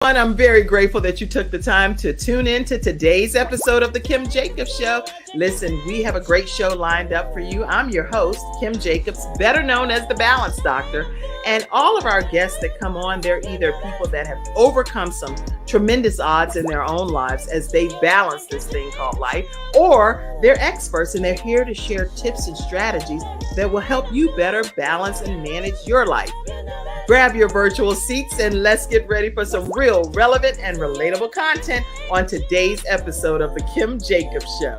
I'm very grateful that you took the time to tune in to today's episode of The Kim Jacobs Show. Listen, we have a great show lined up for you. I'm your host, Kim Jacobs, better known as the Balance Doctor. And all of our guests that come on, they're either people that have overcome some tremendous odds in their own lives as they balance this thing called life, or they're experts and they're here to share tips and strategies that will help you better balance and manage your life. Grab your virtual seats and let's get ready for some real, relevant, and relatable content on today's episode of The Kim Jacobs Show.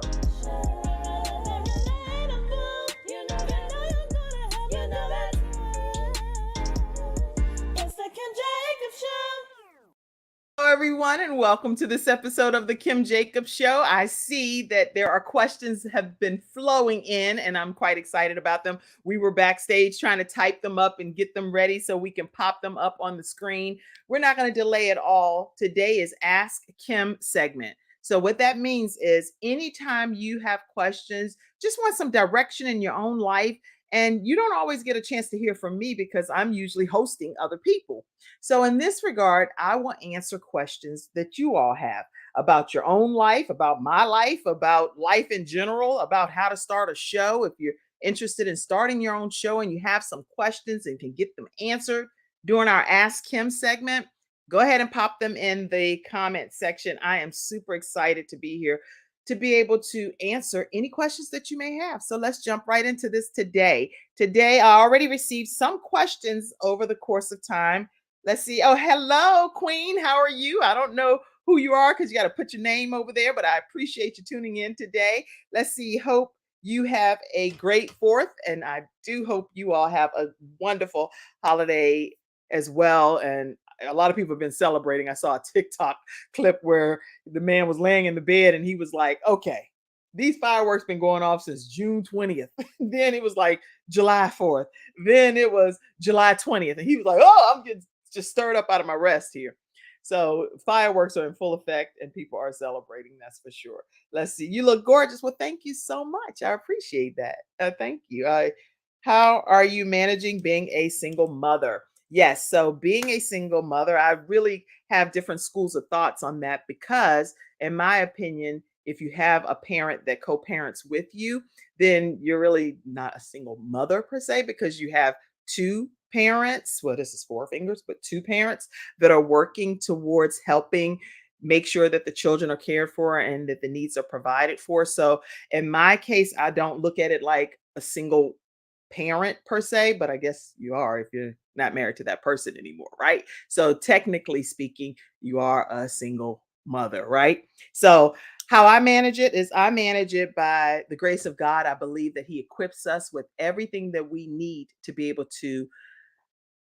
Hello, everyone, and welcome to this episode of The Kim Jacobs Show. I see that there are questions that have been flowing in, and I'm quite excited about them. We were backstage trying to type them up and get them ready so we can pop them up on the screen. We're not going to delay at all. Today is Ask Kim segment. So what that means is anytime you have questions, just want some direction in your own life, and you don't always get a chance to hear from me because I'm usually hosting other people. So in this regard, I will answer questions that you all have about your own life, about my life, about life in general, about how to start a show. If you're interested in starting your own show and you have some questions and can get them answered during our Ask Kim segment, go ahead and pop them in the comment section. I am super excited to be here to be able to answer any questions that you may have. So let's jump right into this today. Today, I already received some questions over the course of time. Let's see. Oh, hello, Queen. How are you? I don't know who you are because you got to put your name over there, but I appreciate you tuning in today. Let's see. Hope you have a great 4th, and I do hope you all have a wonderful holiday as well. And a lot of people have been celebrating. I saw a TikTok clip where the man was laying in the bed and he was like, okay, these fireworks been going off since June 20th. Then it was like July 4th. Then it was July 20th. And he was like, oh, I'm getting just stirred up out of my rest here. So fireworks are in full effect and people are celebrating. That's for sure. Let's see. You look gorgeous. Well, thank you so much. I appreciate that. Thank you. How are you managing being a single mother? Yes. So being a single mother, I really have different schools of thoughts on that because, in my opinion, if you have a parent that co-parents with you, then you're really not a single mother per se because you have two parents. Well, this is 4 fingers, but 2 parents that are working towards helping make sure that the children are cared for and that the needs are provided for. So in my case, I don't look at it like a single parent per se, but I guess you are if you're not married to that person anymore, right? So technically speaking, you are a single mother, right? So how I manage it is I manage it by the grace of God. I believe that He equips us with everything that we need to be able to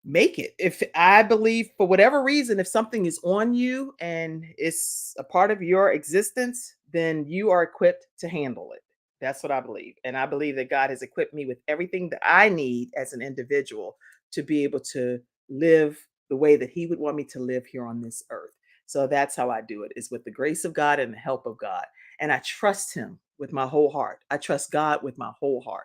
make it. If I believe for whatever reason, if something is on you and it's a part of your existence, then you are equipped to handle it. That's what I believe. And I believe that God has equipped me with everything that I need as an individual to be able to live the way that He would want me to live here on this earth. So that's how I do it, is with the grace of God and the help of God. And I trust Him with my whole heart. I trust God with my whole heart.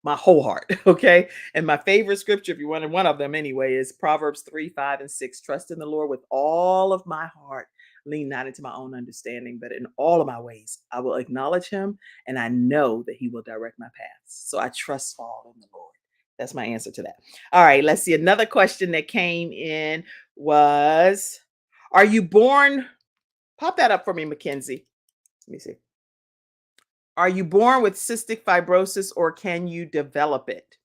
My whole heart. Okay. And my favorite scripture, if you wanted one of them anyway, is Proverbs 3, 5, and 6. Trust in the Lord with all of my heart. Lean not into my own understanding, but in all of my ways, I will acknowledge Him, and I know that He will direct my paths. So I trust all in the Lord. That's my answer to that. All right. Let's see. Another question that came in was, are you born? Pop that up for me, Mackenzie. Let me see. Are you born with cystic fibrosis or can you develop it?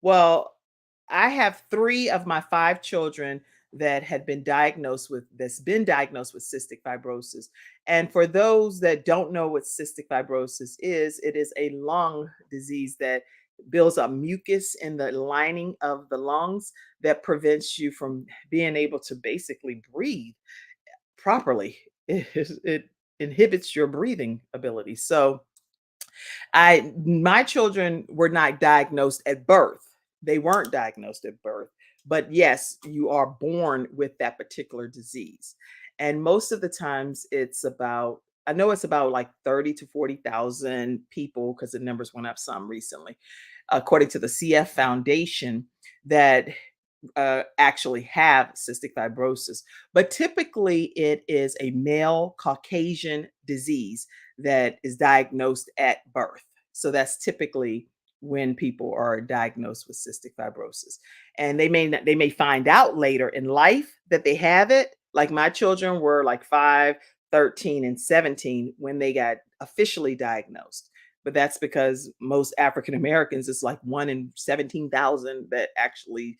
Well, I have 3 of my 5 children that had been diagnosed with cystic fibrosis. And for those that don't know what cystic fibrosis is, it is a lung disease that builds up mucus in the lining of the lungs that prevents you from being able to basically breathe properly. It inhibits your breathing ability. So my children were not diagnosed at birth. They weren't diagnosed at birth, but yes, you are born with that particular disease. And most of the times I know it's about like 30 to 40,000 people because the numbers went up some recently, according to the CF Foundation, that actually have cystic fibrosis, but typically it is a male Caucasian disease that is diagnosed at birth. So that's typically when people are diagnosed with cystic fibrosis. And they may find out later in life that they have it. Like my children were like 5, 13, and 17 when they got officially diagnosed. But that's because most African Americans, it's like 1 in 17,000 that actually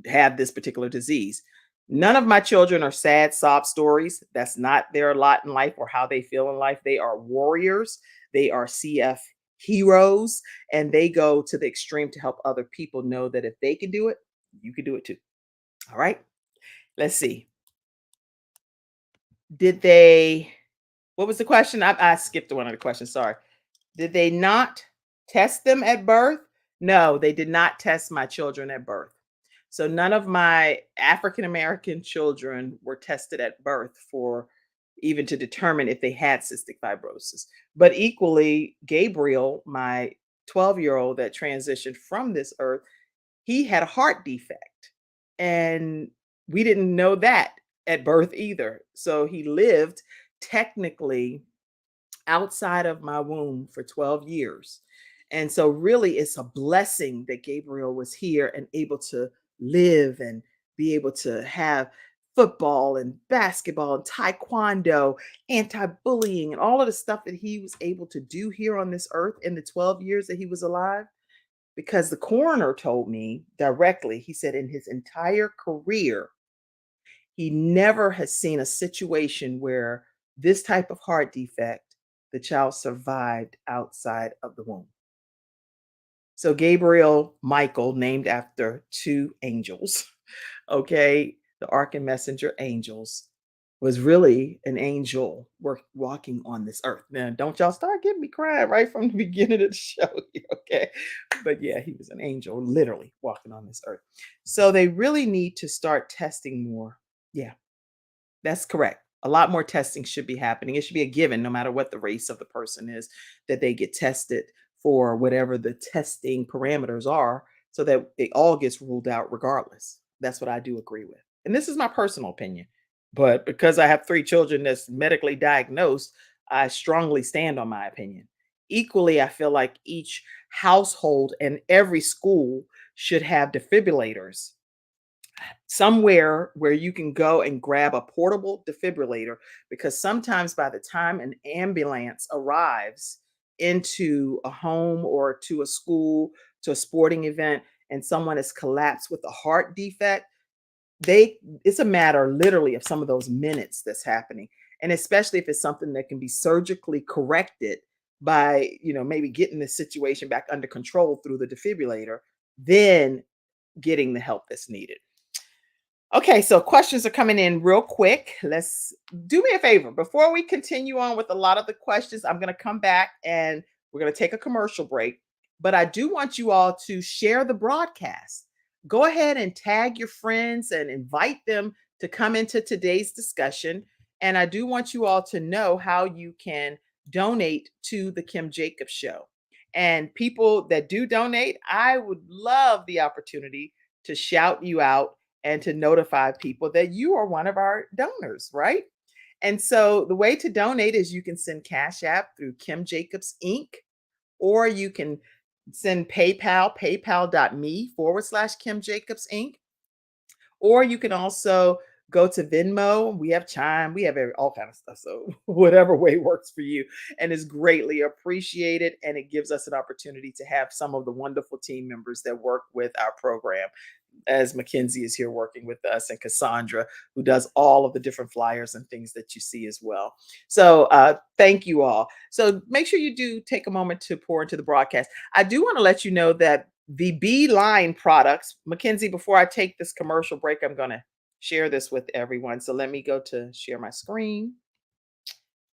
have this particular disease. None of my children are sad sob stories. That's not their lot in life or how they feel in life. They are warriors. They are CF heroes, and they go to the extreme to help other people know that if they can do it, you can do it too. All right. Let's see. Did they, what was the question? I skipped one of the questions. Sorry. Did they not test them at birth? No, they did not test my children at birth. So none of my African American children were tested at birth for even to determine if they had cystic fibrosis. But equally, Gabriel, my 12-year-old that transitioned from this earth, he had a heart defect. And we didn't know that at birth either. So he lived technically outside of my womb for 12 years. And so, really, it's a blessing that Gabriel was here and able to live and be able to have football and basketball and taekwondo, anti bullying, and all of the stuff that he was able to do here on this earth in the 12 years that he was alive. Because the coroner told me directly, he said, in his entire career, he never has seen a situation where this type of heart defect, the child survived outside of the womb. So Gabriel Michael, named after two angels, okay, the Ark and Messenger angels, was really an angel walking on this earth. Now, don't y'all start getting me crying right from the beginning of the show, here, okay? But yeah, he was an angel, literally walking on this earth. So they really need to start testing more. Yeah, that's correct. A lot more testing should be happening. It should be a given, no matter what the race of the person is, that they get tested for whatever the testing parameters are so that it all gets ruled out regardless. That's what I do agree with. And this is my personal opinion. But because I have three children that's medically diagnosed, I strongly stand on my opinion. Equally, I feel like each household and every school should have defibrillators somewhere where you can go and grab a portable defibrillator, because sometimes by the time an ambulance arrives into a home or to a school, to a sporting event, and someone has collapsed with a heart defect, they it's a matter literally of some of those minutes that's happening. And especially if it's something that can be surgically corrected by, maybe getting the situation back under control through the defibrillator, then getting the help that's needed. Okay, so questions are coming in real quick. Let's do me a favor. Before we continue on with a lot of the questions, I'm going to come back and we're going to take a commercial break. But I do want you all to share the broadcast. Go ahead and tag your friends and invite them to come into today's discussion. And I do want you all to know how you can donate to the Kim Jacobs Show. And people that do donate, I would love the opportunity to shout you out and to notify people that you are one of our donors, right? And so the way to donate is you can send Cash App through Kim Jacobs Inc., or you can send PayPal, paypal.me/Kim Jacobs Inc. Or you can also go to Venmo. We have Chime. We have all kind of stuff. So whatever way works for you, and is greatly appreciated. And it gives us an opportunity to have some of the wonderful team members that work with our program, as Mackenzie is here working with us, and Cassandra, who does all of the different flyers and things that you see as well. So thank you all. So make sure you do take a moment to pour into the broadcast. I do want to let you know that the Beeline products, Mackenzie, before I take this commercial break, I'm going to share this with everyone. So let me go to share my screen.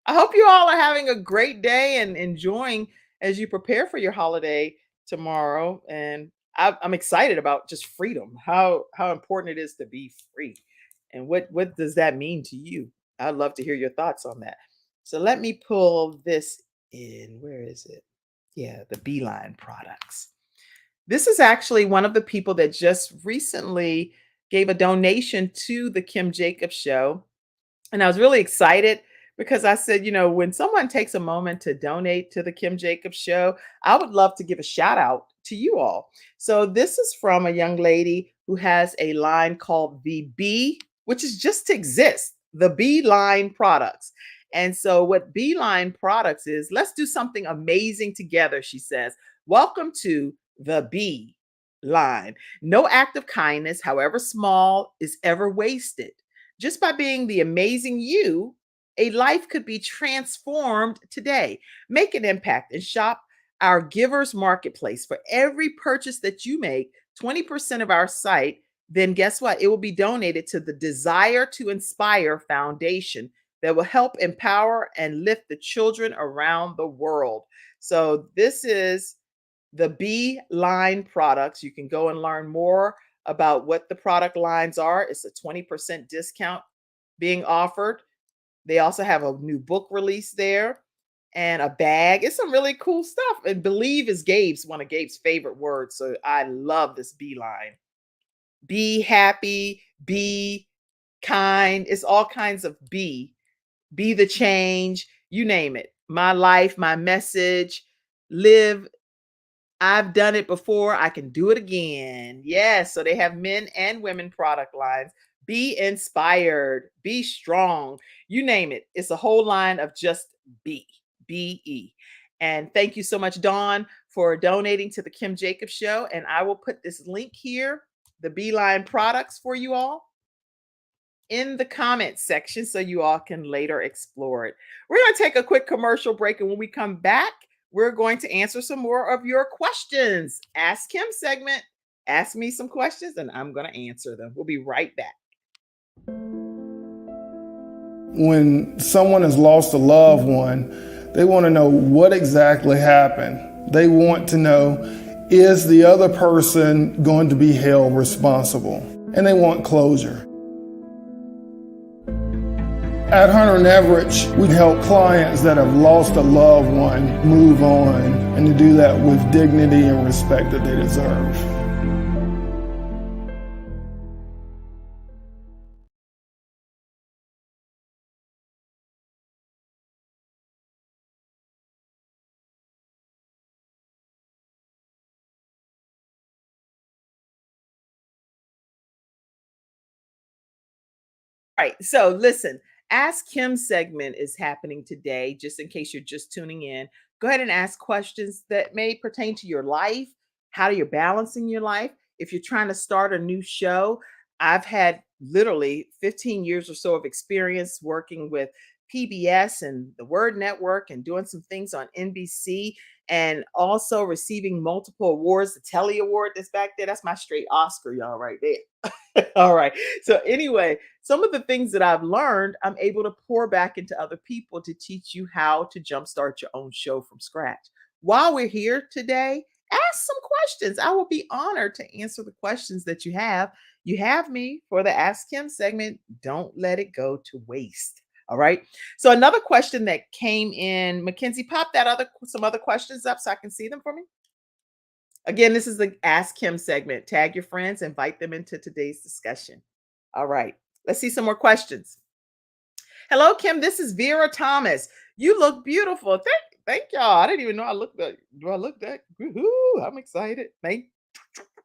I hope you all are having a great day and enjoying as you prepare for your holiday tomorrow. And I'm excited about just freedom, how important it is to be free, and what does that mean to you? I'd love to hear your thoughts on that. So let me pull this in. Where is it? Yeah, the Beeline products. This is actually one of the people that just recently gave a donation to the Kim Jacobs Show. And I was really excited because I said, when someone takes a moment to donate to the Kim Jacobs Show, I would love to give a shout out to you all. So this is from a young lady who has a line called the B, which is just to exist, the B line products. And so what B line products is, let's do something amazing together, she says. Welcome to the B line. No act of kindness, however small, is ever wasted. Just by being the amazing you, a life could be transformed today. Make an impact and shop our Givers Marketplace. For every purchase that you make, 20% of our site, then guess what? It will be donated to the Desire to Inspire Foundation that will help empower and lift the children around the world. So, this is the B line products. You can go and learn more about what the product lines are. It's a 20% discount being offered. They also have a new book release there and a bag. It's some really cool stuff. And believe is one of Gabe's favorite words. So I love this B line. Be happy, be kind. It's all kinds of be the change, you name it. My life, my message, live. I've done it before. I can do it again. Yes. So they have men and women product lines. Be inspired, be strong, you name it. It's a whole line of just be. And thank you so much, Dawn, for donating to the Kim Jacobs Show. And I will put this link here, the Beeline products for you all in the comments section so you all can later explore it. We're going to take a quick commercial break. And when we come back, we're going to answer some more of your questions. Ask Kim segment. Ask me some questions and I'm going to answer them. We'll be right back. When someone has lost a loved one, they want to know what exactly happened. They want to know, is the other person going to be held responsible? And they want closure. At Hunter and Everett, we help clients that have lost a loved one move on and to do that with dignity and respect that they deserve. Right. So listen, Ask Kim segment is happening today, just in case you're just tuning in. Go ahead and ask questions that may pertain to your life, how you're balancing your life. If you're trying to start a new show, I've had literally 15 years or so of experience working with PBS and the Word Network and doing some things on NBC and also receiving multiple awards. The Telly Award that's back there, that's my straight Oscar, y'all, right there. All right. So, anyway, some of the things that I've learned, I'm able to pour back into other people to teach you how to jumpstart your own show from scratch. While we're here today, ask some questions. I will be honored to answer the questions that you have. You have me for the Ask Him segment. Don't let it go to waste. All right. So another question that came in, Mackenzie, pop some other questions up so I can see them for me. Again, this is the Ask Him segment. Tag your friends, invite them into today's discussion. All right, let's see some more questions. Hello, Kim. This is Vera Thomas. You look beautiful. Thank y'all. I didn't even know I looked that. Do I look that? Woo-hoo, I'm excited.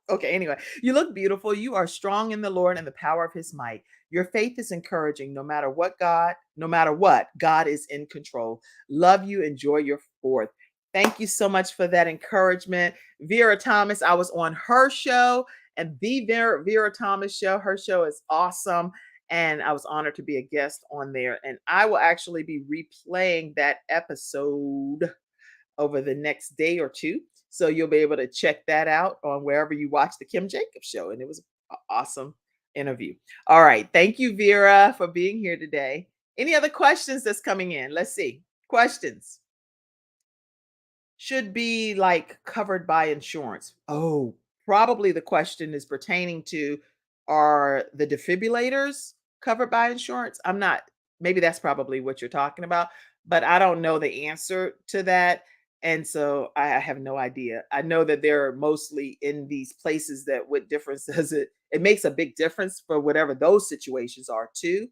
Okay, anyway, you look beautiful. You are strong in the Lord and the power of his might. Your faith is encouraging no matter what, God is in control. Love you. Enjoy your fourth. Thank you so much for that encouragement. Vera Thomas, I was on her show and the Vera Thomas show. Her show is awesome. And I was honored to be a guest on there. And I will actually be replaying that episode over the next day or two. So you'll be able to check that out on wherever you watch the Kim Jacobs show. And it was an awesome interview. All right. Thank you, Vera, for being here today. Any other questions that's coming in? Let's see. Questions. Should be like covered by insurance. Oh, probably the question is pertaining to, are the defibrillators covered by insurance? Maybe that's probably what you're talking about, but I don't know the answer to that. And so I have no idea. I know that they're mostly in these places that what difference does it makes a big difference for whatever those situations are too,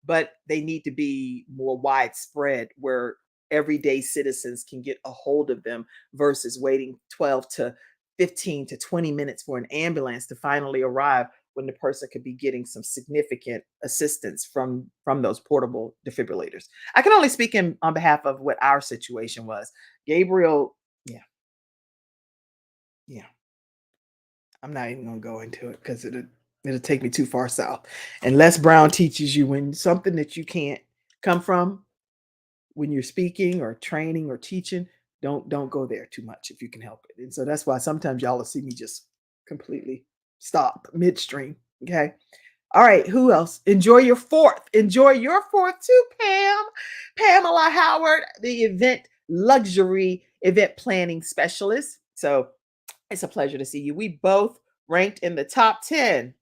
but they need to be more widespread where everyday citizens can get a hold of them versus waiting 12 to 15 to 20 minutes for an ambulance to finally arrive when the person could be getting some significant assistance from those portable defibrillators. I can only speak on behalf of what our situation was. Gabriel, yeah, yeah. I'm not even gonna go into it because it'll take me too far south. And Les Brown teaches you when something that you can't come from when you're speaking or training or teaching, don't go there too much if you can help it. And so that's why sometimes y'all will see me just completely stop midstream. Okay. All right, who else? Enjoy your fourth. Enjoy your fourth too, Pam. Pamela Howard, the luxury event planning specialist. So it's a pleasure to see you. We both ranked in the top 10.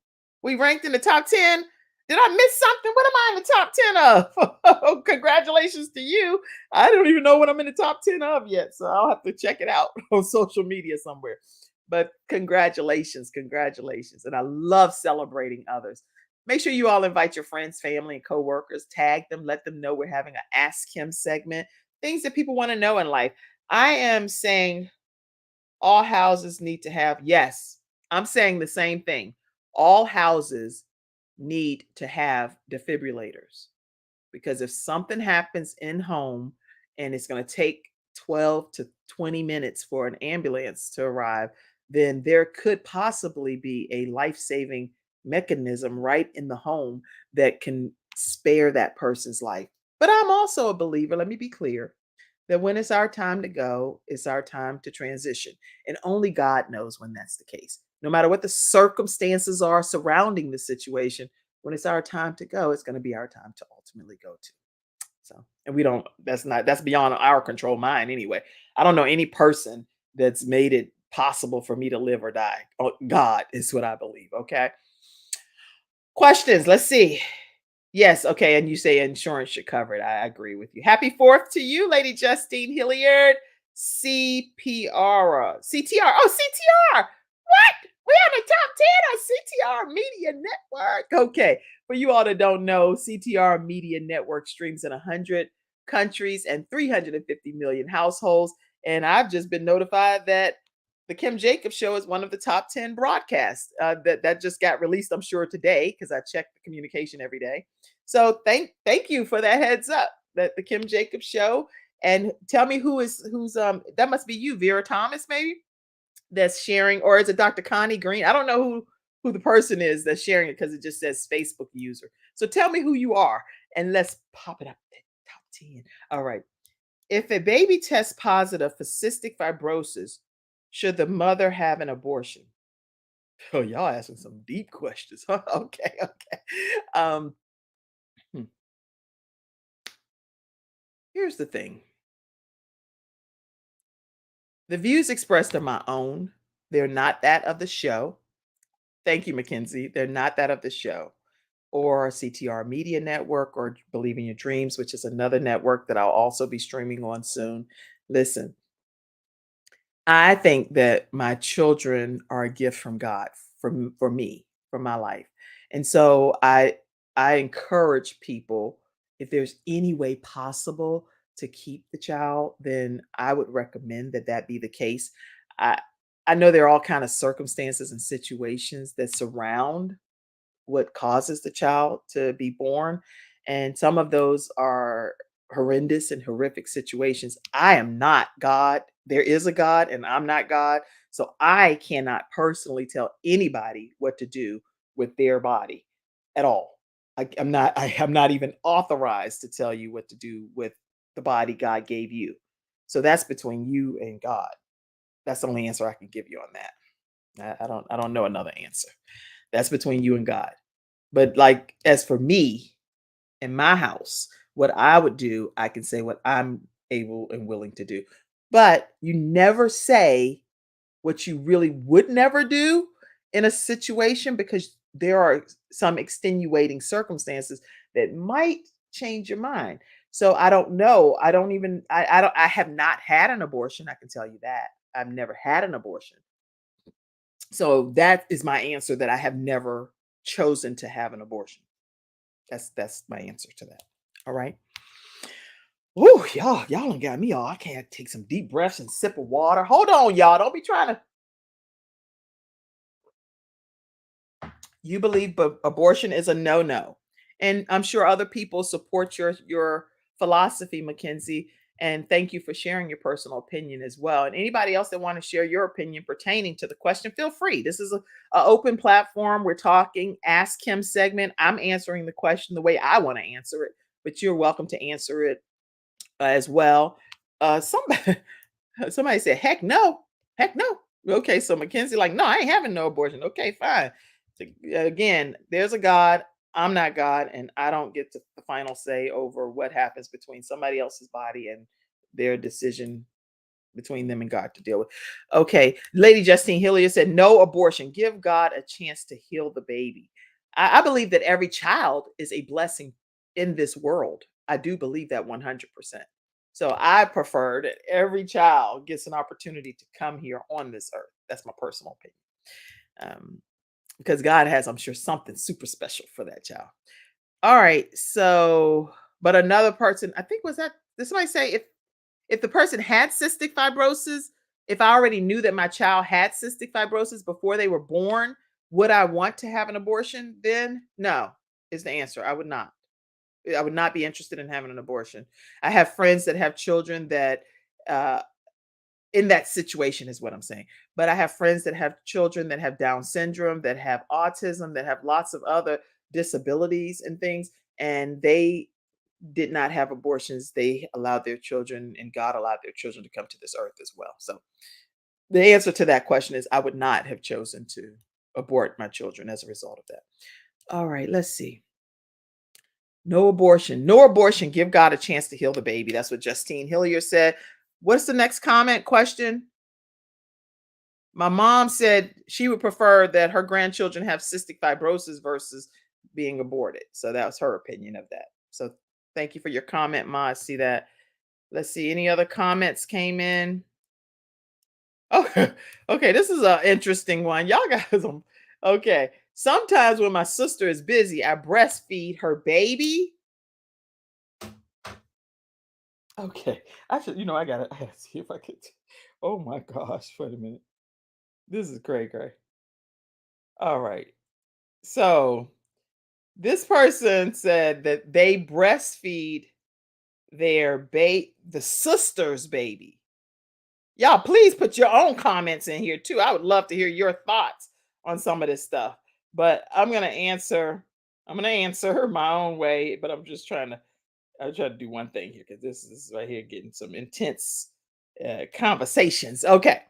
We ranked in the top 10. Did I miss something? What am I in the top 10 of? Oh, congratulations to you. I don't even know what I'm in the top 10 of yet. So I'll have to check it out on social media somewhere. But congratulations, congratulations. And I love celebrating others. Make sure you all invite your friends, family, and coworkers, tag them, let them know we're having an Ask Him segment, things that people want to know in life. I am saying all houses need to have, yes, I'm saying the same thing. All houses need to have defibrillators because if something happens in home and it's going to take 12 to 20 minutes for an ambulance to arrive, then there could possibly be a life-saving mechanism right in the home that can spare that person's life. But I'm also a believer, let me be clear, that when it's our time to go, it's our time to transition. And only God knows when that's the case. No matter what the circumstances are surrounding the situation, when it's our time to go, it's going to be our time to ultimately go to. So, and we don't, that's beyond our control, mine anyway. I don't know any person that's made it possible for me to live or die. Oh, God is what I believe. Okay. Questions. Let's see. Yes, okay, and you say insurance should cover it. I agree with you. Happy 4th to you, Lady Justine Hilliard. CTR. Oh, CTR. What? We on the top 10 on CTR Media Network. Okay, for you all that don't know, CTR Media Network streams in 100 countries and 350 million households. And I've just been notified that the Kim Jacobs Show is one of the top 10 broadcasts that just got released, I'm sure, today, because I check the communication every day. So thank you for that heads up that the Kim Jacobs Show. And tell me who's that must be you, Vera Thomas, maybe, that's sharing, or is it Dr. Connie Green? I don't know who the person is that's sharing it because it just says Facebook user. So tell me who you are and let's pop it up at top 10. All right. If a baby tests positive for cystic fibrosis, should the mother have an abortion? Oh, y'all asking some deep questions. Huh? Okay, okay. Um, hmm. Here's the thing. The views expressed are my own. They're not that of the show. Thank you, Mackenzie. They're not that of the show or CTR Media Network or Believe in Your Dreams, which is another network that I'll also be streaming on soon. Listen, I think that my children are a gift from God for me, for my life. And so I encourage people, if there's any way possible to keep the child, then I would recommend that that be the case. I I know there are all kind of circumstances and situations that surround what causes the child to be born. And some of those are horrendous and horrific situations. I am not God. There is a God, and I'm not God. So I cannot personally tell anybody what to do with their body at all. I'm not even authorized to tell you what to do with the body God gave you. So that's between you and God. That's the only answer I can give you on that. I don't know another answer. That's between you and God. But like as for me in my house, what I would do, I can say what I'm able and willing to do. But you never say what you really would never do in a situation because there are some extenuating circumstances that might change your mind. So I don't know. I don't even I don't I have not had an abortion, I can tell you that. I've never had an abortion. So that is my answer, that I have never chosen to have an abortion. That's my answer to that. All right. Ooh, y'all done got me all. I can't take some deep breaths and sip of water. Hold on, y'all. Don't be trying to. You believe abortion is a no-no. And I'm sure other people support your philosophy, Mackenzie. And thank you for sharing your personal opinion as well. And anybody else that want to share your opinion pertaining to the question, feel free. This is a open platform. We're talking Ask Kim segment. I'm answering the question the way I want to answer it, but you're welcome to answer it as well. Somebody somebody said, "Heck no, heck no." Okay, so Mackenzie, like, no, I ain't having no abortion. Okay, fine. So, again, there's a God. I'm not God, and I don't get to the final say over what happens between somebody else's body and their decision between them and God to deal with. Okay, Lady Justine Hillier said, "No abortion. Give God a chance to heal the baby." I believe that every child is a blessing in this world. I do believe that 100%. So I prefer that every child gets an opportunity to come here on this earth. That's my personal opinion. Because God has, I'm sure, something super special for that child. All right. So, but another person, I think was that, did somebody say if the person had cystic fibrosis, if I already knew that my child had cystic fibrosis before they were born, would I want to have an abortion then? No, is the answer. I would not. I would not be interested in having an abortion. I have friends that have children that uh in that situation is what I'm saying. But I have friends that have children that have Down syndrome, that have autism, that have lots of other disabilities and things, and they did not have abortions. They allowed their children, and God allowed their children to come to this earth as well. So the answer to that question is I would not have chosen to abort my children as a result of that. All right, let's see. No abortion. No abortion. Give God a chance to heal the baby. That's what Justine Hillier said. What's the next comment question? My mom said she would prefer that her grandchildren have cystic fibrosis versus being aborted. So that was her opinion of that. So thank you for your comment, Ma. I see that. Let's see. Any other comments came in? Oh, okay. This is an interesting one. Y'all got some. Okay. Sometimes when my sister is busy, I breastfeed her baby. Okay. Actually, I gotta see if I could. Oh my gosh. Wait a minute. This is cray cray. All right. So this person said that they breastfeed the sister's baby. Y'all, please put your own comments in here too. I would love to hear your thoughts on some of this stuff. But I'm gonna answer my own way, but I'm trying to do one thing here because this is right here getting some intense conversations. Okay.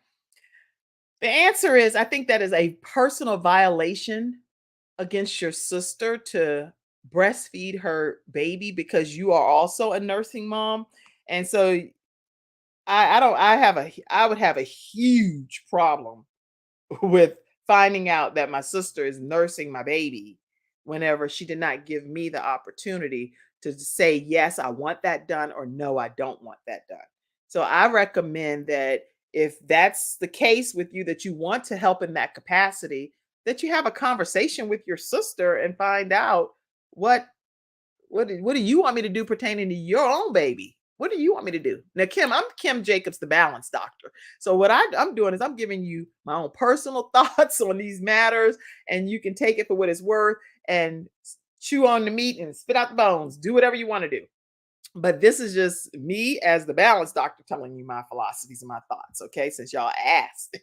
The answer is I think that is a personal violation against your sister to breastfeed her baby because you are also a nursing mom. And so I don't I would have a huge problem with finding out that my sister is nursing my baby whenever she did not give me the opportunity to say yes, I want that done, or no, I don't want that done. So I recommend that if that's the case with you, that you want to help in that capacity, that you have a conversation with your sister and find out what what do you want me to do pertaining to your own baby? What do you want me to do? Now, Kim, I'm Kim Jacobs, the balance doctor. So what I'm doing is I'm giving you my own personal thoughts on these matters, and you can take it for what it's worth and chew on the meat and spit out the bones. Do whatever you want to do. But this is just me as the balance doctor telling you my philosophies and my thoughts. Okay. Since y'all asked,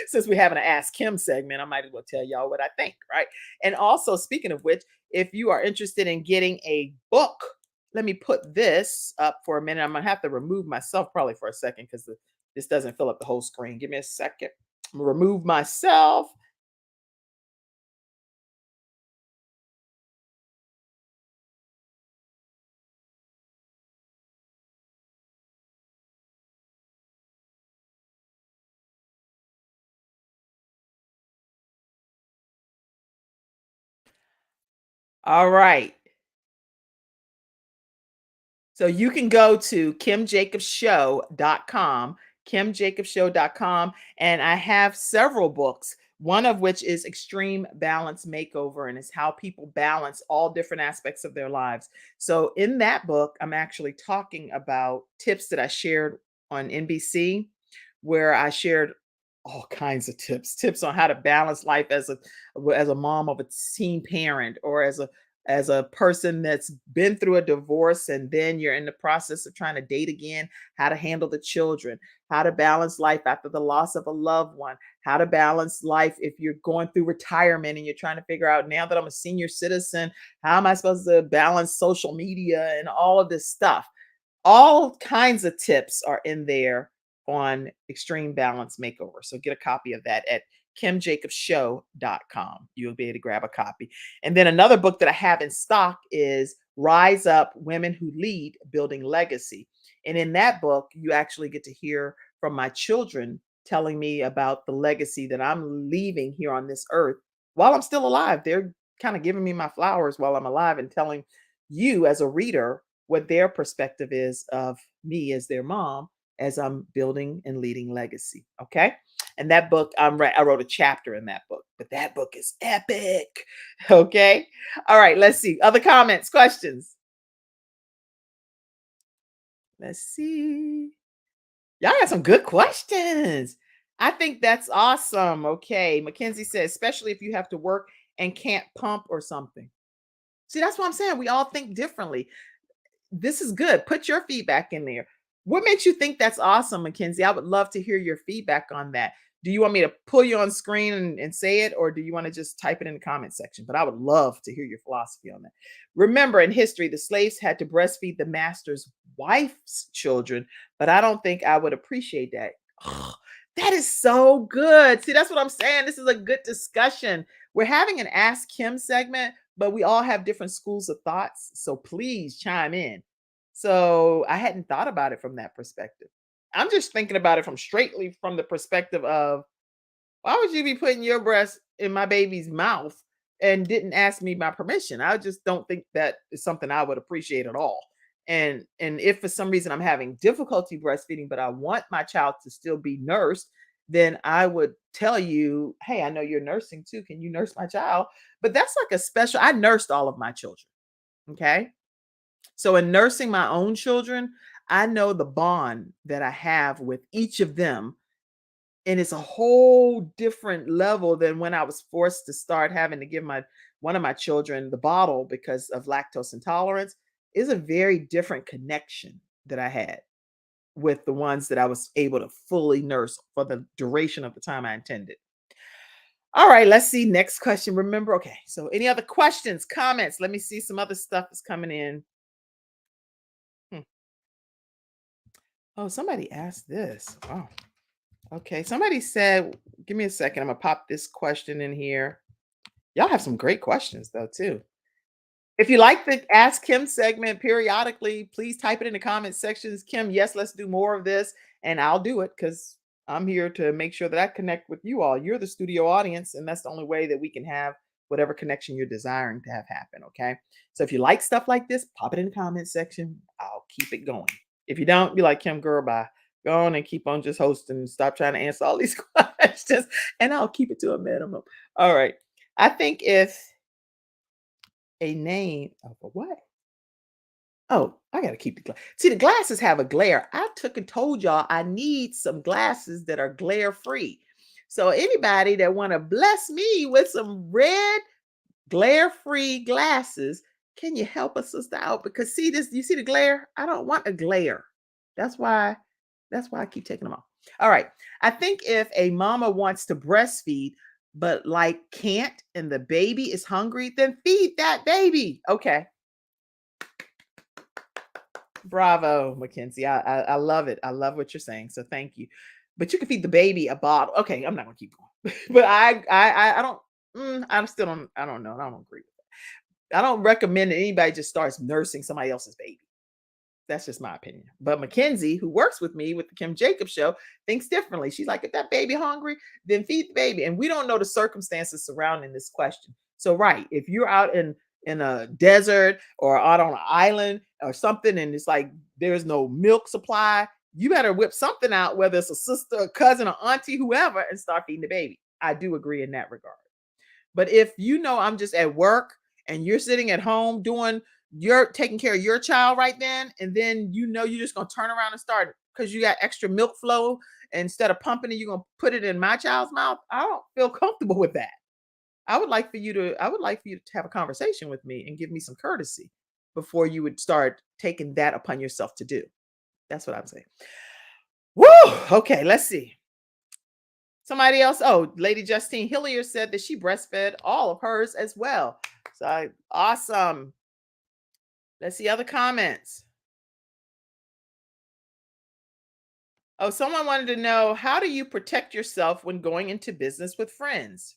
since we're having an Ask Kim segment, I might as well tell y'all what I think. Right. And also, speaking of which, if you are interested in getting a book, let me put this up for a minute. I'm going to have to remove myself probably for a second because this doesn't fill up the whole screen. Give me a second. I'm going to remove myself. All right. So you can go to kimjacobshow.com, kimjacobshow.com, and I have several books, one of which is Extreme Balance Makeover, and it's how people balance all different aspects of their lives. So in that book, I'm actually talking about tips that I shared on NBC, where I shared all kinds of tips on how to balance life as a mom of a teen parent, or as a person that's been through a divorce and then you're in the process of trying to date again, how to handle the children, how to balance life after the loss of a loved one, how to balance life if you're going through retirement and you're trying to figure out, now that I'm a senior citizen, how am I supposed to balance social media and all of this stuff. All kinds of tips are in there on Extreme Balance Makeover. So get a copy of that at kimjacobshow.com. You'll be able to grab a copy. And then another book that I have in stock is Rise Up: Women Who Lead, Building Legacy. And in that book, you actually get to hear from my children telling me about the legacy that I'm leaving here on this earth while I'm still alive. They're kind of giving me my flowers while I'm alive and telling you as a reader what their perspective is of me as their mom as I'm building and leading legacy. Okay. And that book, I wrote a chapter in that book, but that book is epic. Okay. All right. Let's see. Other comments, questions. Let's see. Y'all got some good questions. I think that's awesome. Okay. Mackenzie says, especially if you have to work and can't pump or something. See, that's what I'm saying. We all think differently. This is good. Put your feedback in there. What makes you think that's awesome, Mackenzie? I would love to hear your feedback on that. Do you want me to pull you on screen and say it, or do you want to just type it in the comment section? But I would love to hear your philosophy on that. Remember, in history, the slaves had to breastfeed the master's wife's children, but I don't think I would appreciate that. That is so good. See, that's what I'm saying. This is a good discussion. We're having an Ask Kim segment, but we all have different schools of thoughts. So please chime in. So I hadn't thought about it from that perspective. I'm just thinking about it straightly from the perspective of, why would you be putting your breast in my baby's mouth and didn't ask me my permission? I just don't think that is something I would appreciate at all. And if for some reason I'm having difficulty breastfeeding, but I want my child to still be nursed, then I would tell you, hey, I know you're nursing too. Can you nurse my child? But that's like a special, I nursed all of my children. Okay. So in nursing my own children, I know the bond that I have with each of them, and it's a whole different level than when I was forced to start having to give my one of my children the bottle because of lactose intolerance. Is a very different connection that I had with the ones that I was able to fully nurse for the duration of the time I intended. All right, let's see. Next question. Remember, okay. So, any other questions, comments? Let me see. Some other stuff is coming in. Hmm. Oh, somebody asked this. Wow. Okay. Somebody said, give me a second. I'm going to pop this question in here. Y'all have some great questions, though, too. If you like the Ask Kim segment periodically, please type it in the comment sections. Kim, yes, let's do more of this. And I'll do it because I'm here to make sure that I connect with you all. You're the studio audience, and that's the only way that we can have whatever connection you're desiring to have happen. Okay. So if you like stuff like this, pop it in the comment section. I'll keep it going. If you don't, be like, Kim, girl, bye. Go on and keep on just hosting and stop trying to answer all these questions, and I'll keep it to a minimum. All right. I think if a name of a what? Oh, I gotta keep the glass. See, the glasses have a glare. I took and told y'all I need some glasses that are glare free. So anybody that want to bless me with some red glare free glasses, can you help a sister out? Because see this, you see the glare? I don't want a glare. That's why, that's why I keep taking them off. All right. I think if a mama wants to breastfeed, but like can't, and the baby is hungry, then feed that baby. Okay. Bravo, Mackenzie. I love it. I love what you're saying. So thank you. But you can feed the baby a bottle. Okay, I'm not gonna keep going. But I don't I still don't I don't know. I don't agree with that. I don't recommend that anybody just starts nursing somebody else's baby. That's just my opinion. But Mackenzie, who works with me with the Kim Jacobs show, thinks differently. She's like, if that baby hungry, then feed the baby. And we don't know the circumstances surrounding this question. So, right, if you're out in a desert or out on an island or something, and it's like there's no milk supply, you better whip something out, whether it's a sister, a cousin, or auntie, whoever, and start feeding the baby. I do agree in that regard. But if you know I'm just at work and you're sitting at home doing you're taking care of your child right then you know you're just gonna turn around and start because you got extra milk flow, instead of pumping it, you're gonna put it in my child's mouth. I don't feel comfortable with that. I would like for you to have a conversation with me and give me some courtesy before you would start taking that upon yourself to do. That's what I'm saying. Woo! Okay, let's see. Somebody else. Oh, Lady Justine Hillier said that she breastfed all of hers as well. Awesome. Let's see other comments. Oh, someone wanted to know, how do you protect yourself when going into business with friends?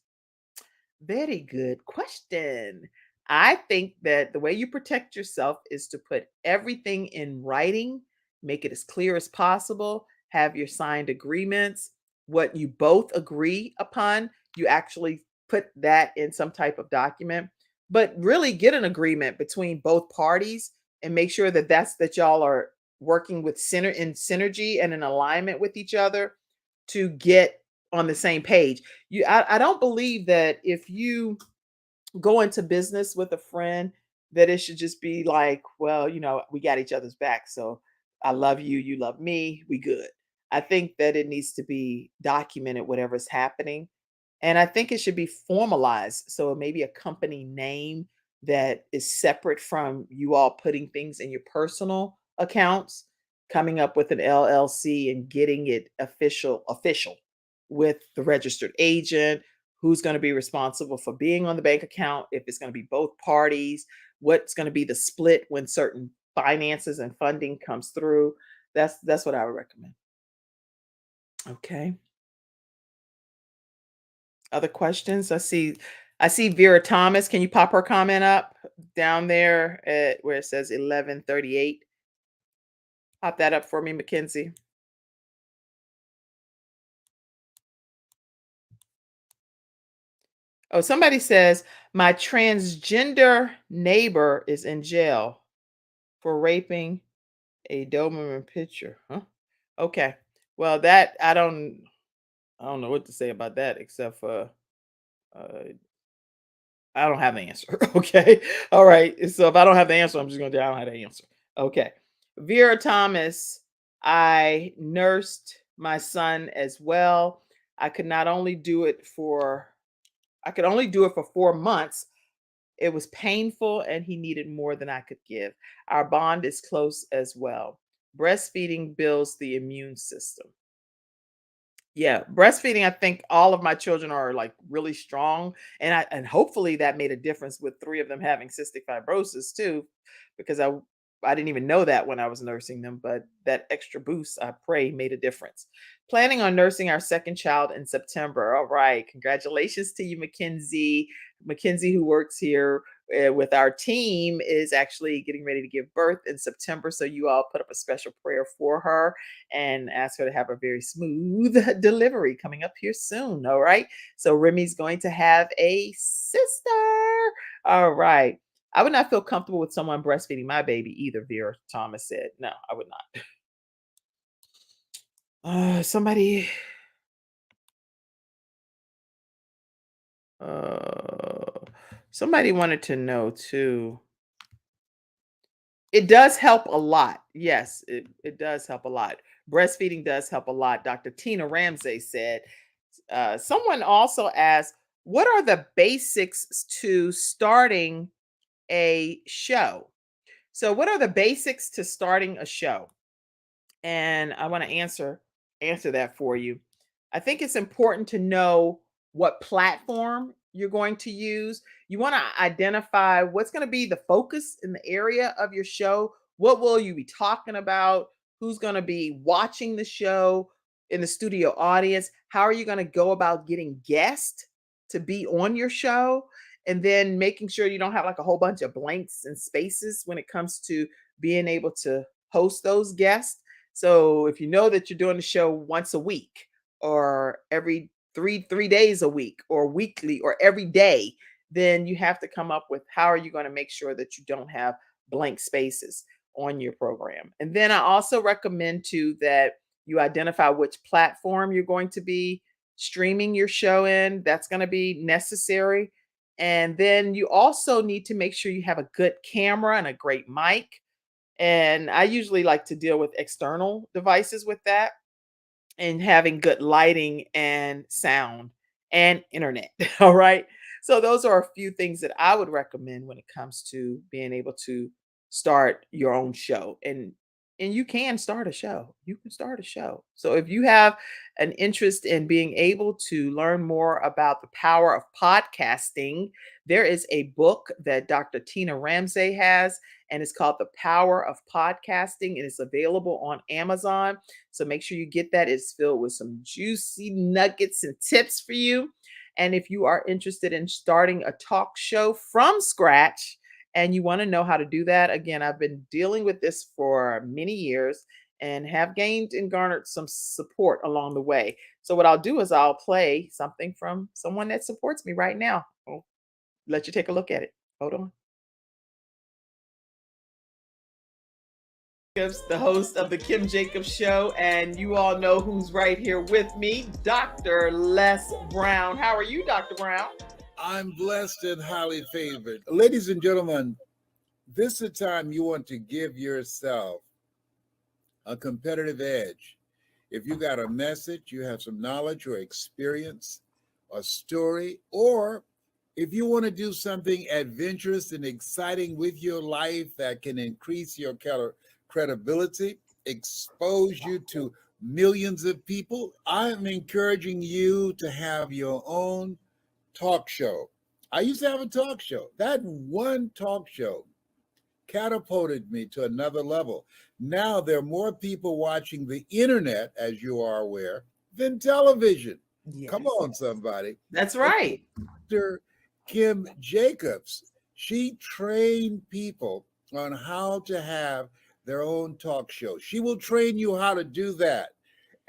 Very good question. I think that the way you protect yourself is to put everything in writing, make it as clear as possible, have your signed agreements, what you both agree upon, you actually put that in some type of document, but really get an agreement between both parties and make sure that that y'all are working with synergy and in alignment with each other to get on the same page. I don't believe that if you go into business with a friend that it should just be like, well, we got each other's back. So I love you, you love me, we good. I think that it needs to be documented, whatever's happening. And I think it should be formalized. So maybe a company name that is separate from you all putting things in your personal accounts, coming up with an LLC and getting it official with the registered agent, who's going to be responsible for being on the bank account, if it's going to be both parties, what's going to be the split when certain finances and funding comes through. That's what I would recommend. Okay. Other questions? I see Vera Thomas. Can you pop her comment up down there at where it says 11:38? Pop that up for me, Mackenzie. Oh, somebody says my transgender neighbor is in jail for raping a Doberman picture. Huh? Okay. Well, that I don't know what to say about that except for uh I don't have the answer. Okay. All right. So if I don't have the answer, I'm just going to say I don't have the answer. Okay. Vera Thomas, I nursed my son as well. I could not only do it for, I could only do it for 4 months. It was painful and he needed more than I could give. Our bond is close as well. Breastfeeding builds the immune system. Yeah, breastfeeding, I think all of my children are like really strong, and hopefully that made a difference with 3 of them having cystic fibrosis too, because I didn't even know that when I was nursing them, but that extra boost, I pray, made a difference. Planning on nursing our second child in September. All right, congratulations to you, Mackenzie. Mackenzie, who works here with our team, is actually getting ready to give birth in September. So you all put up a special prayer for her and ask her to have a very smooth delivery coming up here soon. All right. So Remy's going to have a sister. All right. I would not feel comfortable with someone breastfeeding my baby either, Vera Thomas said. No, I would not. Somebody, uh, somebody wanted to know too. It does help a lot. Yes, it does help a lot. Breastfeeding does help a lot. Dr. Tina Ramsey said. Someone also asked, what are the basics to starting a show? So, what are the basics to starting a show? And I want to answer that for you. I think it's important to know what platform you're going to use. You want to identify what's going to be the focus in the area of your show. What will you be talking about? Who's going to be watching the show in the studio audience? How are you going to go about getting guests to be on your show? And then making sure you don't have like a whole bunch of blanks and spaces when it comes to being able to host those guests. So if you know that you're doing the show once a week or every three days a week or weekly or every day, then you have to come up with how are you going to make sure that you don't have blank spaces. on your program. And then I also recommend too that you identify which platform you're going to be streaming your show in. That's going to be necessary. And then you also need to make sure you have a good camera and a great mic. And I usually like to deal with external devices with that, and having good lighting and sound and internet. All right. So those are a few things that I would recommend when it comes to being able to start your own show. And you can start a show. You can start a show. So if you have an interest in being able to learn more about the power of podcasting, there is a book that Dr. Tina Ramsey has, and it's called The Power of Podcasting, and it's available on Amazon. So make sure you get that. It's filled with some juicy nuggets and tips for you. And if you are interested in starting a talk show from scratch and you want to know how to do that, again, I've been dealing with this for many years and have gained and garnered some support along the way. So what I'll do is I'll play something from someone that supports me right now. I'll let you take a look at it. Hold on. The host of the Kim Jacobs Show, and you all know who's right here with me, Dr. Les Brown. How are you, Dr. Brown? I'm blessed and highly favored. Ladies and gentlemen, this is a time you want to give yourself a competitive edge. If you got a message, you have some knowledge or experience, a story, or if you want to do something adventurous and exciting with your life that can increase your credibility, expose you to millions of people, I'm encouraging you to have your own talk show. I used to have a talk show. That one talk show catapulted me to another level. Now there are more people watching the internet, as you are aware, than television. Yes. Come on, somebody. That's right. Dr. Kim Jacobs, she trained people on how to have their own talk show. She will train you how to do that.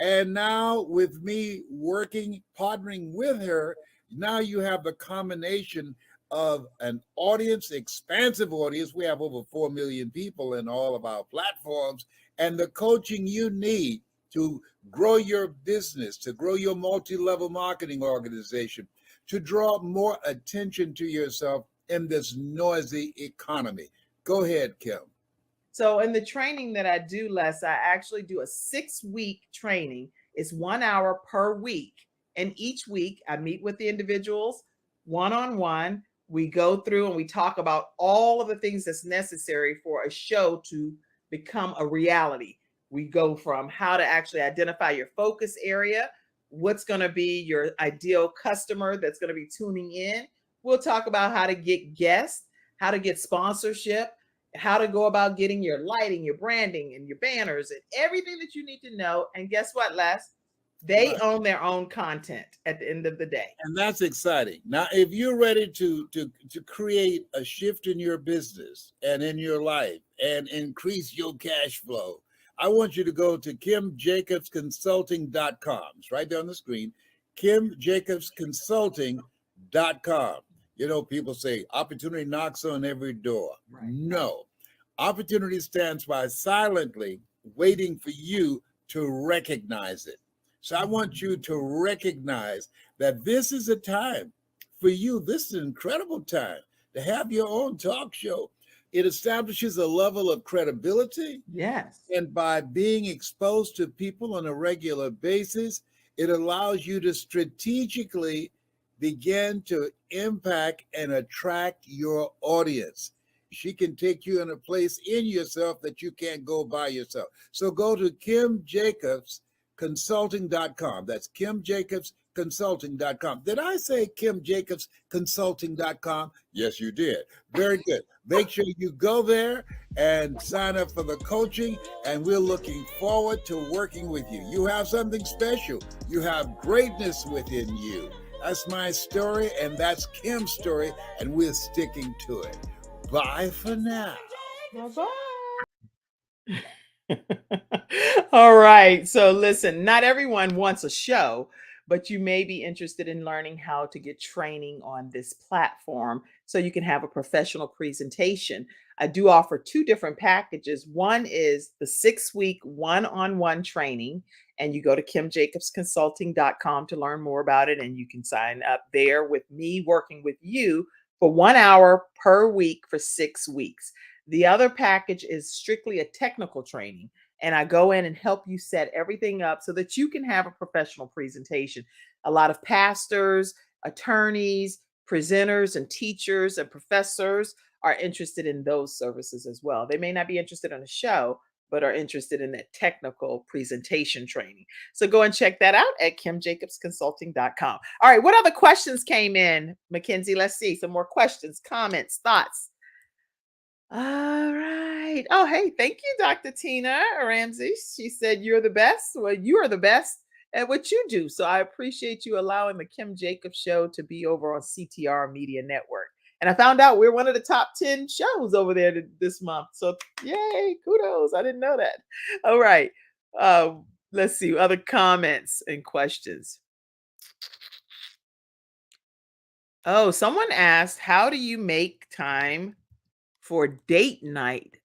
And now with me working, partnering with her, now you have the combination of an audience, expansive audience. We have over 4 million people in all of our platforms, and the coaching you need to grow your business, to grow your multi-level marketing organization, to draw more attention to yourself in this noisy economy. Go ahead, Kim. So in the training that I do, Les, I actually do a 6-week training. It's 1 hour per week. And each week I meet with the individuals one-on-one. We go through and we talk about all of the things that's necessary for a show to become a reality. We go from how to actually identify your focus area, what's going to be your ideal customer that's going to be tuning in. We'll talk about how to get guests, how to get sponsorship, how to go about getting your lighting, your branding, and your banners, and everything that you need to know. And guess what, Les? They own their own content at the end of the day. And that's exciting. Now, if you're ready to create a shift in your business and in your life and increase your cash flow, I want you to go to KimJacobsConsulting.com. It's right there on the screen, KimJacobsConsulting.com. You know, people say opportunity knocks on every door. Right. No, opportunity stands by silently waiting for you to recognize it. So I want you to recognize that this is a time for you. This is an incredible time to have your own talk show. It establishes a level of credibility. Yes. And by being exposed to people on a regular basis, it allows you to strategically begin to impact and attract your audience. She can take you in a place in yourself that you can't go by yourself. So go to KimJacobsConsulting.com. That's KimJacobsConsulting.com. Did I say KimJacobsConsulting.com? Yes, you did. Very good. Make sure you go there and sign up for the coaching, and we're looking forward to working with you. You have something special. You have greatness within you. That's my story, and that's Kim's story, and we're sticking to it. Bye for now. Bye-bye. All right. So listen, not everyone wants a show, but you may be interested in learning how to get training on this platform so you can have a professional presentation. I do offer two different packages. One is the 6-week one-on-one training, and you go to kimjacobsconsulting.com to learn more about it. And you can sign up there with me working with you for 1 hour per week for 6 weeks. The other package is strictly a technical training, and I go in and help you set everything up so that you can have a professional presentation. A lot of pastors, attorneys, presenters, and teachers and professors are interested in those services as well. They may not be interested in a show, but are interested in that technical presentation training. So go and check that out at kimjacobsconsulting.com. All right, what other questions came in, Mackenzie? Let's see some more questions, comments, thoughts. All right. Oh, hey, thank you, Dr. Tina Ramsey. She said, "You're the best." Well, you are the best at what you do. So I appreciate you allowing the Kim Jacobs Show to be over on CTR Media Network. And I found out we're one of the top 10 shows over there this month. So yay, kudos. I didn't know that. All right. Let's see other comments and questions. Oh, someone asked, how do you make time for date night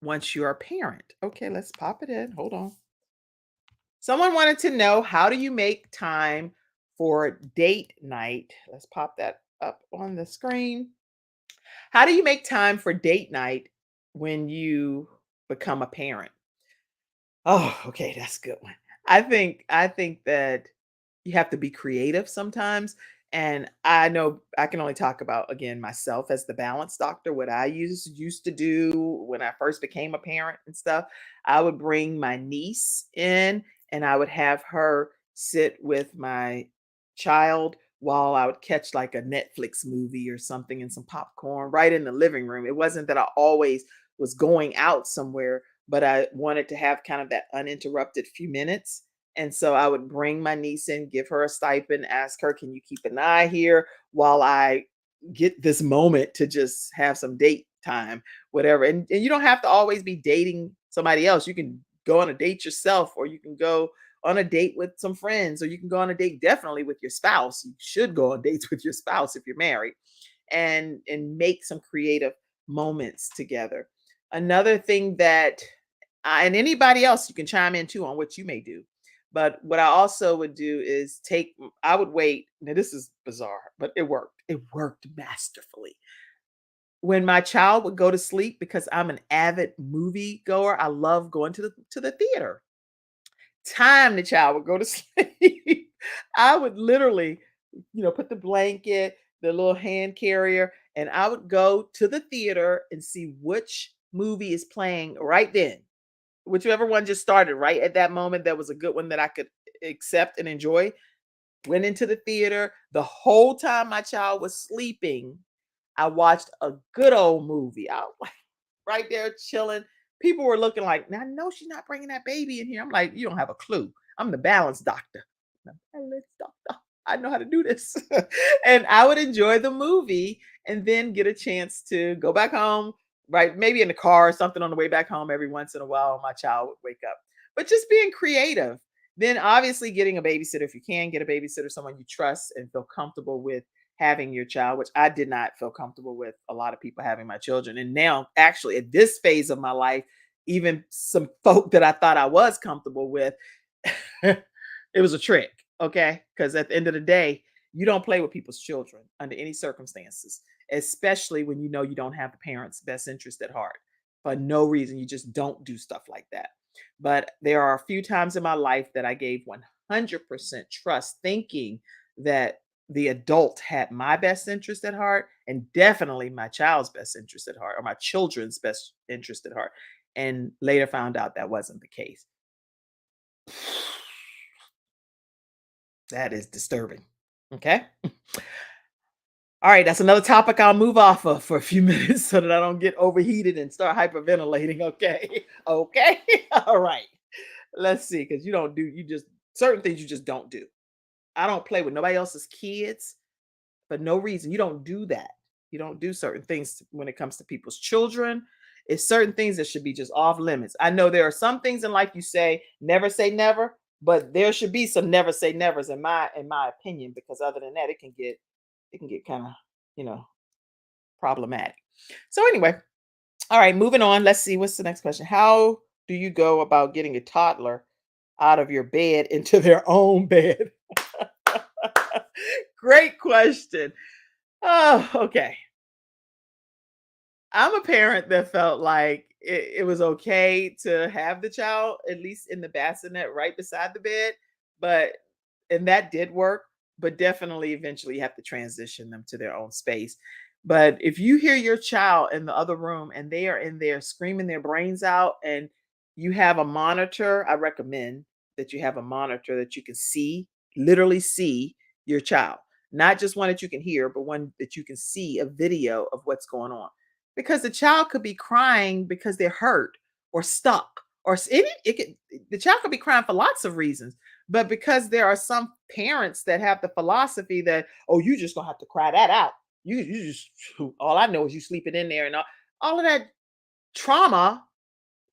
once you're a parent? Okay, let's pop it in. Hold on. Someone wanted to know, how do you make time for date night? Let's pop that up on the screen. How do you make time for date night when you become a parent? Oh, okay, that's a good one. I think that you have to be creative sometimes. And I know I can only talk about, again, myself as the balance doctor. What I used to do when I first became a parent and stuff, I would bring my niece in and I would have her sit with my child while I would catch like a Netflix movie or something and some popcorn right in the living room. It wasn't that I always was going out somewhere, but I wanted to have kind of that uninterrupted few minutes. And so I would bring my niece in, give her a stipend, ask her, can you keep an eye here while I get this moment to just have some date time, whatever. And you don't have to always be dating somebody else. You can go on a date yourself, or you can go on a date with some friends, or you can go on a date definitely with your spouse. You should go on dates with your spouse if you're married, and make some creative moments together. Another thing that and anybody else you can chime in too on what you may do. But what I also would do is I would wait. Now, this is bizarre, but it worked. It worked masterfully. When my child would go to sleep, because I'm an avid movie goer, I love going to the theater. Time the child would go to sleep, I would literally, put the blanket, the little hand carrier, and I would go to the theater and see which movie is playing right then. Whichever one just started right at that moment, that was a good one that I could accept and enjoy. Went into the theater. The whole time my child was sleeping, I watched a good old movie. I was like right there chilling. People were looking like, now, no, she's not bringing that baby in here. I'm like, you don't have a clue. I'm the balance doctor. The balance doctor. I know how to do this. And I would enjoy the movie and then get a chance to go back home, right? Maybe in the car or something on the way back home every once in a while. My child would wake up. But just being creative. Then obviously getting a babysitter, if you can get a babysitter, someone you trust and feel comfortable with having your child, which I did not feel comfortable with a lot of people having my children. And now, actually, at this phase of my life, even some folk that I thought I was comfortable with, it was a trick. Okay. Because at the end of the day, you don't play with people's children under any circumstances, especially when you know you don't have the parents' best interest at heart. For no reason, you just don't do stuff like that. But there are a few times in my life that I gave 100% trust, thinking that the adult had my best interest at heart, and definitely my child's best interest at heart, or my children's best interest at heart. And later found out that wasn't the case. That is disturbing. Okay. All right. That's another topic I'll move off of for a few minutes so that I don't get overheated and start hyperventilating. Okay. Okay. All right. Let's see. Because certain things you just don't do. I don't play with nobody else's kids for no reason. You don't do that. You don't do certain things when it comes to people's children. It's certain things that should be just off limits. I know there are some things in life you say never, but there should be some never say nevers in my opinion, because other than that, it can get kind of, you know, problematic. So anyway, All right, moving on. Let's see. What's the next question? How do you go about getting a toddler out of your bed into their own bed? Great question. Oh, okay. I'm a parent that felt like it was okay to have the child at least in the bassinet right beside the bed, but and that did work, but definitely eventually you have to transition them to their own space. But if you hear your child in the other room and they are in there screaming their brains out and you have a monitor, I recommend that you have a monitor that you can see, literally see your child. Not just one that you can hear, but one that you can see a video of what's going on because the child could be crying because they're hurt or stuck the child could be crying for lots of reasons, but because there are some parents that have the philosophy that, oh, you just gonna have to cry that out, you just all I know is you sleeping in there and all of that trauma.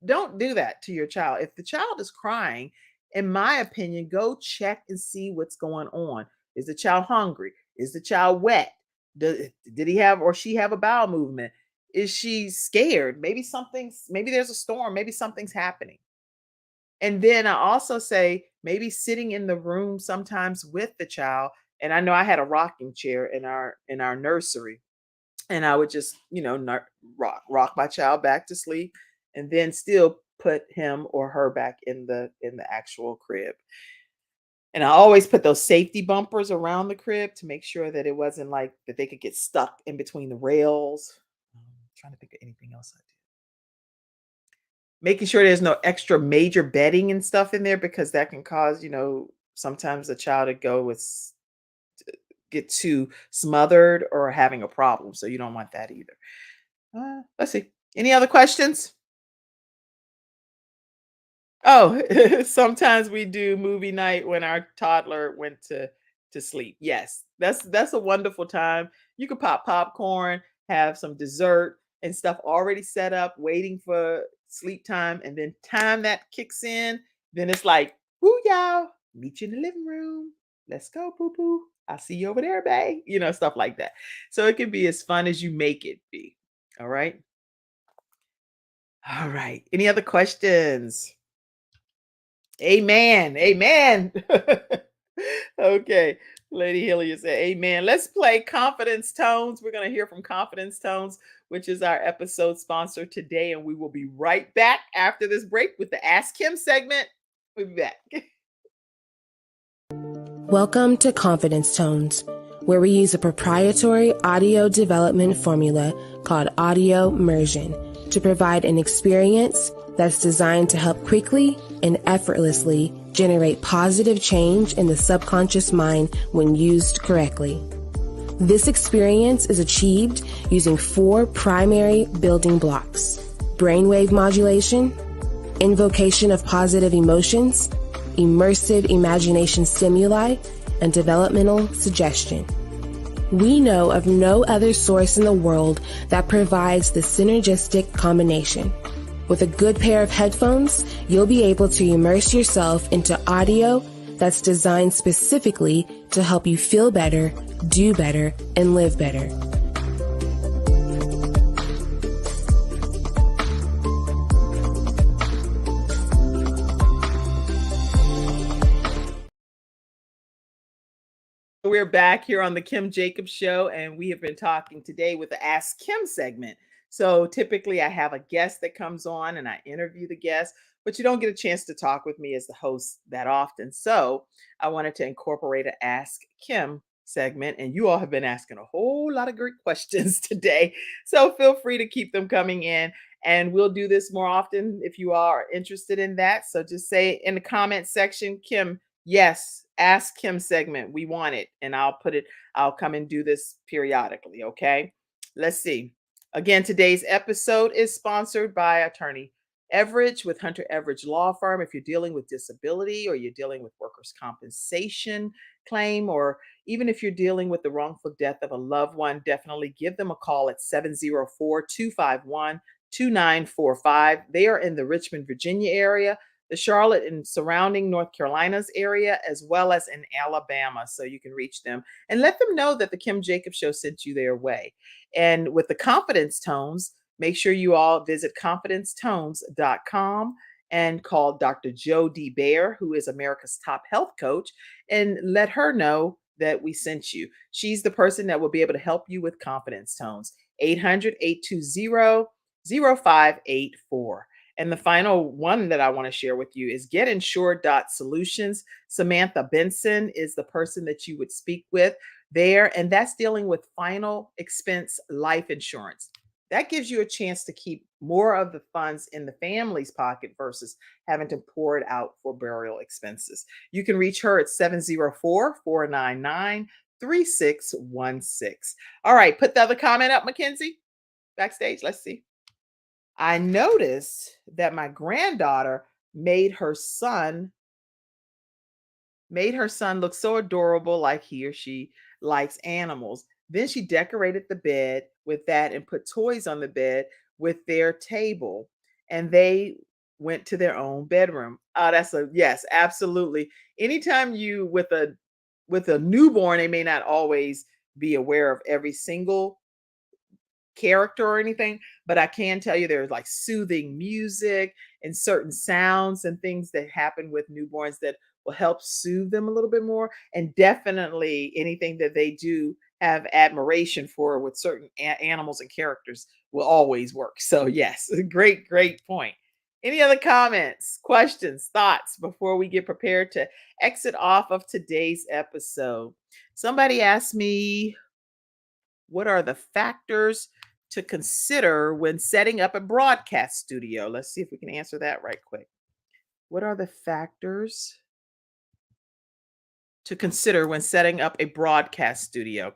Don't do that to your child. If the child is crying, in my opinion, go check and see what's going on. Is the child hungry? Is the child wet? Did he have or she have a bowel movement? Is she scared? Maybe there's a storm, maybe something's happening. And then I also say maybe sitting in the room sometimes with the child. And I know I had a rocking chair in our nursery, and I would just, rock my child back to sleep and then still put him or her back in the actual crib. And I always put those safety bumpers around the crib to make sure that it wasn't like that they could get stuck in between the rails. Trying to think of anything else I did. Making sure there's no extra major bedding and stuff in there because that can cause, sometimes a child to get too smothered or having a problem. So you don't want that either. Let's see. Any other questions? Oh, sometimes we do movie night when our toddler went to sleep. Yes, that's a wonderful time. You can pop popcorn, have some dessert and stuff already set up, waiting for sleep time, and then time that kicks in, then it's like, "Woo, y'all, meet you in the living room. Let's go, poo poo. I'll see you over there, babe." Stuff like that. So it can be as fun as you make it be. All right. All right. Any other questions? Amen. Amen. Okay. Lady Hilliard said, Amen. Let's play Confidence Tones. We're going to hear from Confidence Tones, which is our episode sponsor today. And we will be right back after this break with the Ask Kim segment. We'll be back. Welcome to Confidence Tones, where we use a proprietary audio development formula called audio immersion to provide an experience that's designed to help quickly and effortlessly generate positive change in the subconscious mind when used correctly. This experience is achieved using 4 primary building blocks: brainwave modulation, invocation of positive emotions, immersive imagination stimuli, and developmental suggestion. We know of no other source in the world that provides the synergistic combination. With a good pair of headphones, you'll be able to immerse yourself into audio that's designed specifically to help you feel better, do better, and live better. We're back here on the Kim Jacobs Show, and we have been talking today with the Ask Kim segment. So typically I have a guest that comes on and I interview the guest, but you don't get a chance to talk with me as the host that often. So I wanted to incorporate an Ask Kim segment, and you all have been asking a whole lot of great questions today. So feel free to keep them coming in, and we'll do this more often if you are interested in that. So just say in the comment section, Kim, yes, Ask Kim segment. We want it. And I'll come and do this periodically. Okay. Let's see. Again, today's episode is sponsored by attorney Everidge with Hunter Everidge Law Firm. If you're dealing with disability or you're dealing with workers' compensation claim, or even if you're dealing with the wrongful death of a loved one, definitely give them a call at 704-251-2945. They are in the Richmond, Virginia area, the Charlotte and surrounding North Carolina's area, as well as in Alabama. So you can reach them and let them know that the Kim Jacobs Show sent you their way. And with the Confidence Tones, make sure you all visit confidencetones.com and call Dr. Joe D. Bear, who is America's top health coach, and let her know that we sent you. She's the person that will be able to help you with confidence tones. 800-820-0584. And the final one that I want to share with you is getinsured.solutions. Samantha Benson is the person that you would speak with there, and that's dealing with final expense life insurance. That gives you a chance to keep more of the funds in the family's pocket versus having to pour it out for burial expenses. You can reach her at 704-499-3616. All right, put the other comment up, Mackenzie. Backstage, let's see. I noticed that my granddaughter made her son look so adorable, like he or she likes animals. Then she decorated the bed with that and put toys on the bed with their table, and they went to their own bedroom. Oh, that's a yes, absolutely. Anytime you with a newborn, they may not always be aware of every single character or anything, but I can tell you there's like soothing music and certain sounds and things that happen with newborns that will help soothe them a little bit more. And definitely anything that they do have admiration for with certain animals and characters will always work. So yes, great point. Any other comments, questions, thoughts before we get prepared to exit off of today's episode? Somebody asked me, what are the factors to consider when setting up a broadcast studio? Let's see if we can answer that right quick. What are the factors to consider when setting up a broadcast studio?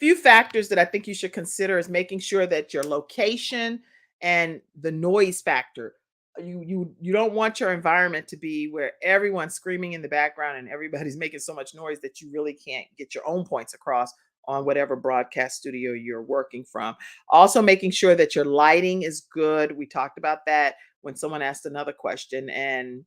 Few factors that I think you should consider is making sure that your location and the noise factor. You don't want your environment to be where everyone's screaming in the background and everybody's making so much noise that you really can't get your own points across on whatever broadcast studio you're working from. Also making sure that your lighting is good. We talked about that when someone asked another question. And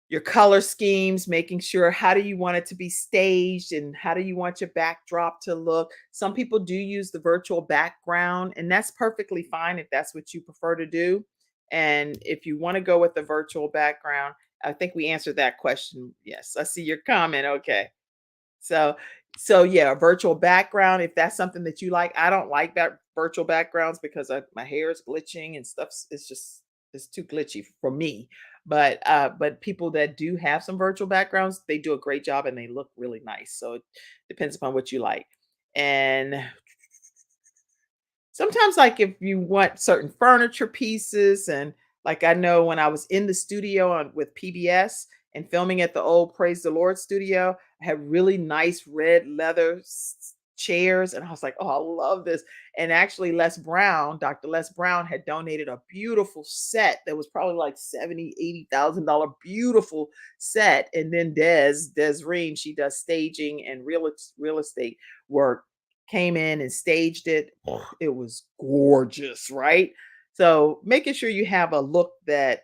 your color schemes, making sure how do you want it to be staged and how do you want your backdrop to look. Some people do use the virtual background, and that's perfectly fine if that's what you prefer to do. And if you want to go with the virtual background, I think we answered that question. Yes, I see your comment. Okay. So yeah, a virtual background, if that's something that you like. I don't like that virtual backgrounds because my hair is glitching and stuff. It's too glitchy for me. But people that do have some virtual backgrounds, they do a great job and they look really nice. So it depends upon what you like. And sometimes, like if you want certain furniture pieces, and like I know when I was in the studio with PBS and filming at the old Praise the Lord studio, I had really nice red leather chairs, and I was like, oh, I love this. And actually, Dr. Les Brown had donated a beautiful set that was probably like $70,000-$80,000 beautiful set. And then Des Ream, she does staging and real estate work, came in and staged it. It was gorgeous, right? So making sure you have a look that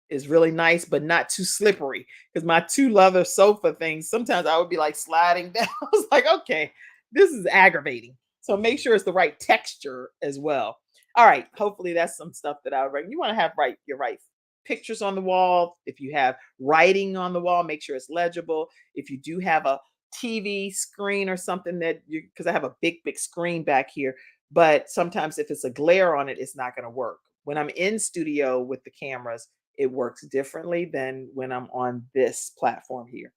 is really nice, but not too slippery. Because my two leather sofa things, sometimes I would be like sliding down. I was like, okay, this is aggravating. So make sure it's the right texture as well. All right. Hopefully that's some stuff that I would recommend. You want to have your right pictures on the wall. If you have writing on the wall, make sure it's legible. If you do have a TV screen or something because I have a big screen back here, but sometimes if it's a glare on it, it's not going to work. When I'm in studio with the cameras, it works differently than when I'm on this platform here.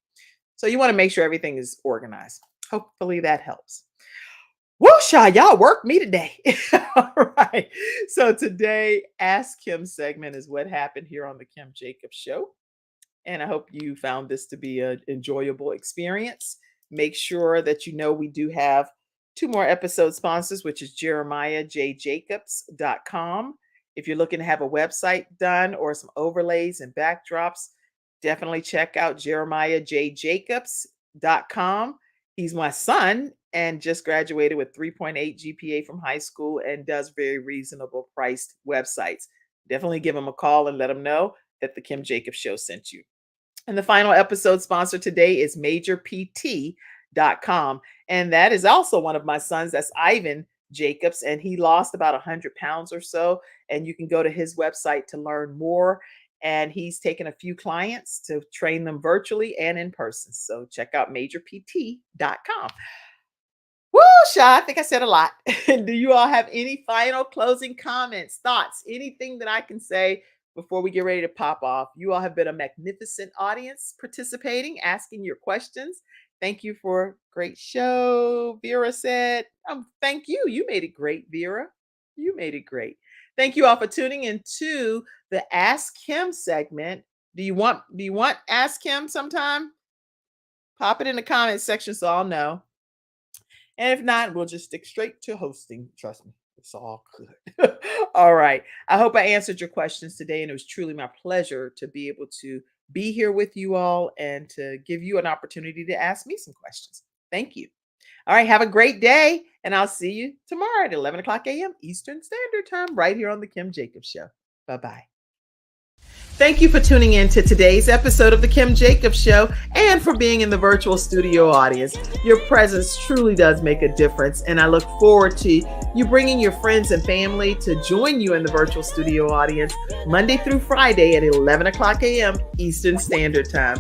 So you want to make sure everything is organized. Hopefully that helps. Whoosha, y'all worked me today. All right. So today, Ask Kim segment is what happened here on the Kim Jacobs Show. And I hope you found this to be an enjoyable experience. Make sure that you know we do have 2 more episode sponsors, which is JeremiahJJacobs.com. If you're looking to have a website done or some overlays and backdrops, definitely check out JeremiahJJacobs.com. He's my son and just graduated with 3.8 GPA from high school and does very reasonable priced websites. Definitely give him a call and let him know that the Kim Jacobs Show sent you. And the final episode sponsor today is MajorPT.com. And that is also one of my sons. That's Ivan Jacobs, and he lost about 100 pounds or so. And you can go to his website to learn more. And he's taken a few clients to train them virtually and in person. So check out majorpt.com. Woo, Sha, I think I said a lot. Do you all have any final closing comments, thoughts, anything that I can say before we get ready to pop off? You all have been a magnificent audience participating, asking your questions. Thank you for a great show. Vera said, thank you. You made it great, Vera. You made it great. Thank you all for tuning into the Ask Him segment. Do you want Ask Him sometime? Pop it in the comments section so I'll know. And if not, we'll just stick straight to hosting. Trust me, it's all good. All right. I hope I answered your questions today. And it was truly my pleasure to be able to be here with you all and to give you an opportunity to ask me some questions. Thank you. All right. Have a great day. And I'll see you tomorrow at 11 o'clock a.m. Eastern Standard Time, right here on The Kim Jacobs Show. Bye-bye. Thank you for tuning in to today's episode of The Kim Jacobs Show and for being in the virtual studio audience. Your presence truly does make a difference, and I look forward to you bringing your friends and family to join you in the virtual studio audience Monday through Friday at 11 o'clock a.m. Eastern Standard Time.